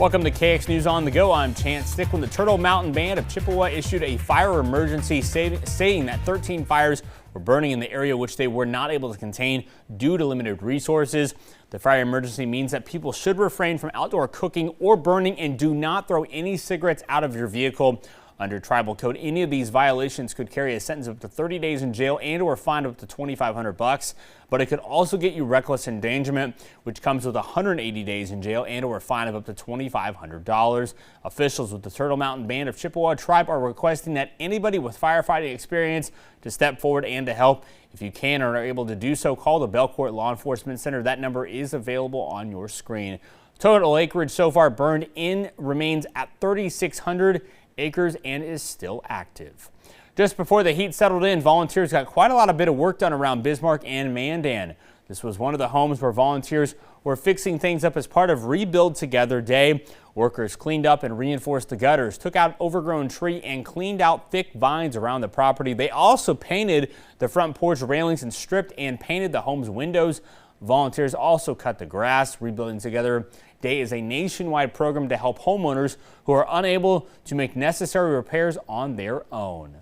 Welcome to KX News on the Go. I'm Chance Stick. When the Turtle Mountain Band of Chippewa issued a fire emergency saying that 13 fires were burning in the area which they were not able to contain due to limited resources. The fire emergency means that people should refrain from outdoor cooking or burning and do not throw any cigarettes out of your vehicle. Under tribal code, any of these violations could carry a sentence of up to 30 days in jail and or fine up to $2,500, but it could also get you reckless endangerment, which comes with 180 days in jail and or a fine of up to $2,500. Officials with the Turtle Mountain Band of Chippewa Tribe are requesting that anybody with firefighting experience to step forward and to help. If you can or are able to do so, call the Belcourt Law Enforcement Center. That number is available on your screen. Total acreage so far burned in remains at 3,600 acres and is still active. Just before the heat settled in, volunteers got quite a lot of bit of work done around Bismarck and Mandan. This was one of the homes where volunteers were fixing things up as part of Rebuild Together Day. Workers cleaned up and reinforced the gutters, took out overgrown tree and cleaned out thick vines around the property. They also painted the front porch railings and stripped and painted the home's windows. Volunteers also cut the grass. Rebuilding Together Day is a nationwide program to help homeowners who are unable to make necessary repairs on their own.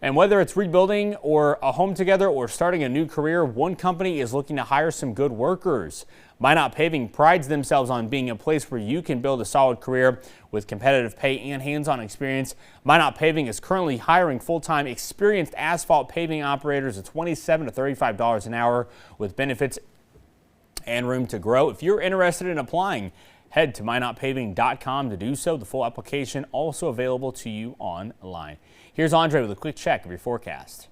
And whether it's rebuilding or a home together or starting a new career, one company is looking to hire some good workers. Minot Paving prides themselves on being a place where you can build a solid career with competitive pay and hands-on experience. Minot Paving is currently hiring full-time experienced asphalt paving operators at $27 to $35 an hour with benefits and room to grow. If you're interested in applying, head to minotpaving.com to do so. The full application also available to you online. Here's Andre with a quick check of your forecast.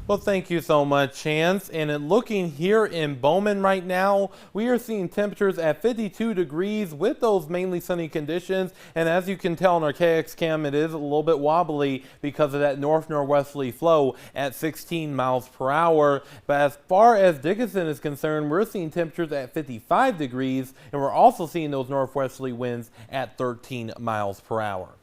Well, thank you so much, Chance. And looking here in Bowman right now, we are seeing temperatures at 52 degrees with those mainly sunny conditions. And as you can tell on our KX cam, it is a little bit wobbly because of that north-northwesterly flow at 16 miles per hour. But as far as Dickinson is concerned, we're seeing temperatures at 55 degrees, and we're also seeing those northwesterly winds at 13 miles per hour.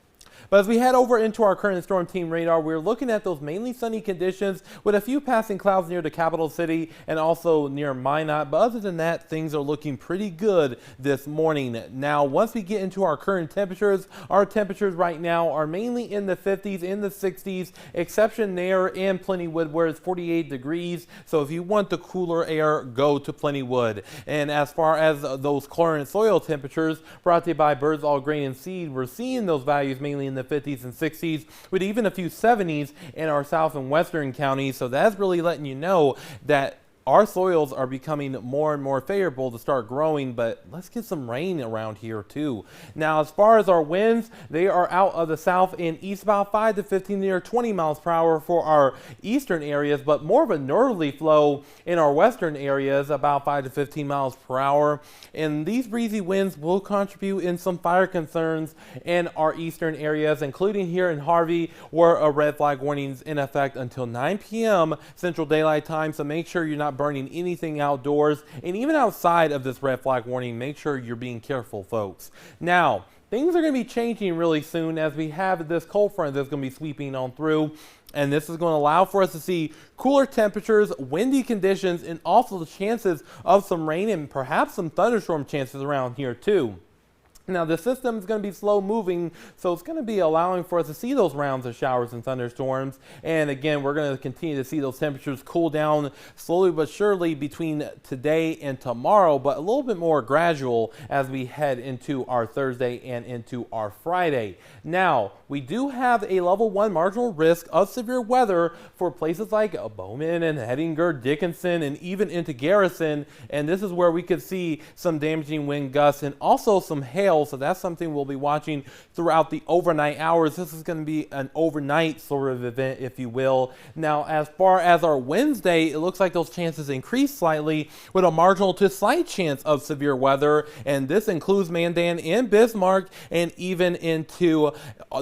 But as we head over into our current storm team radar, we're looking at those mainly sunny conditions with a few passing clouds near the capital city and also near Minot. But other than that, things are looking pretty good this morning. Now, once we get into our current temperatures, our temperatures right now are mainly in the 50s, in the 60s, exception there in Plentywood where it's 48 degrees. So if you want the cooler air, go to Plentywood. And as far as those current soil temperatures brought to you by Birds All Grain and Seed, we're seeing those values mainly in the 50s and 60s with even a few 70s in our south and western counties. So that's really letting you know that our soils are becoming more and more favorable to start growing, but let's get some rain around here too. Now, as far as our winds, they are out of the south and east about 5 to 15 near 20 miles per hour for our eastern areas, but more of a northerly flow in our western areas, about 5 to 15 miles per hour. And these breezy winds will contribute in some fire concerns in our eastern areas, including here in Harvey, where a red flag warning is in effect until 9 p.m. Central Daylight Time. So make sure you're not burning anything outdoors, and even outside of this red flag warning, make sure you're being careful, folks. Now, things are going to be changing really soon as we have this cold front that's going to be sweeping on through, and this is going to allow for us to see cooler temperatures, windy conditions, and also the chances of some rain and perhaps some thunderstorm chances around here too. Now, the system is going to be slow moving, so it's going to be allowing for us to see those rounds of showers and thunderstorms. And again, we're going to continue to see those temperatures cool down slowly but surely between today and tomorrow, but a little bit more gradual as we head into our Thursday and into our Friday. Now, we do have a level 1 marginal risk of severe weather for places like Bowman and Hettinger, Dickinson, and even into Garrison. And this is where we could see some damaging wind gusts and also some hail. So that's something we'll be watching throughout the overnight hours. This is going to be an overnight sort of event, if you will. Now, as far as our Wednesday, it looks like those chances increase slightly with a marginal to slight chance of severe weather. And this includes Mandan and Bismarck and even into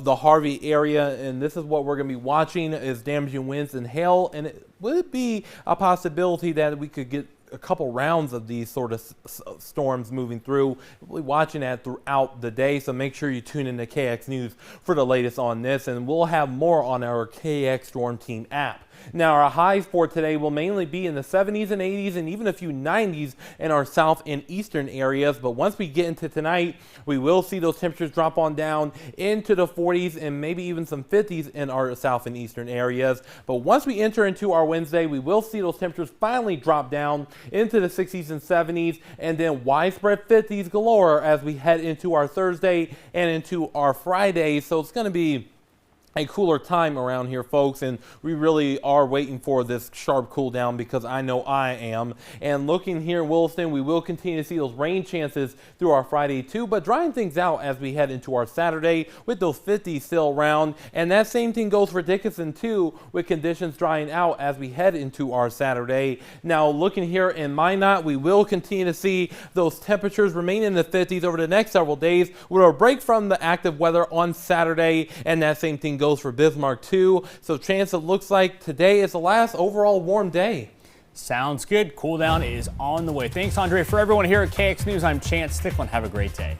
the Harvey area. And this is what we're going to be watching is damaging winds and hail. And it would be a possibility that we could get a couple rounds of these sort of storms moving through. We'll be watching that throughout the day, so make sure you tune in to KX News for the latest on this, and we'll have more on our KX Storm Team app. Now, our highs for today will mainly be in the 70s and 80s and even a few 90s in our south and eastern areas. But once we get into tonight, we will see those temperatures drop on down into the 40s and maybe even some 50s in our south and eastern areas. But once we enter into our Wednesday, we will see those temperatures finally drop down into the 60s and 70s, and then widespread 50s galore as we head into our Thursday and into our Friday. So it's going to be a cooler time around here, folks, and we really are waiting for this sharp cool down because I know I am. And looking here in Williston, we will continue to see those rain chances through our Friday too, but drying things out as we head into our Saturday with those 50s still around. And that same thing goes for Dickinson too, with conditions drying out as we head into our Saturday. Now looking here in Minot, we will continue to see those temperatures remain in the 50s over the next several days with a break from the active weather on Saturday, and that same thing goes for Bismarck too. So chance, it looks like today is the last overall warm day. Sounds good. Cool down is on the way. Thanks, Andre. For everyone here at KX News, I'm Chance Stickland. Have a great day.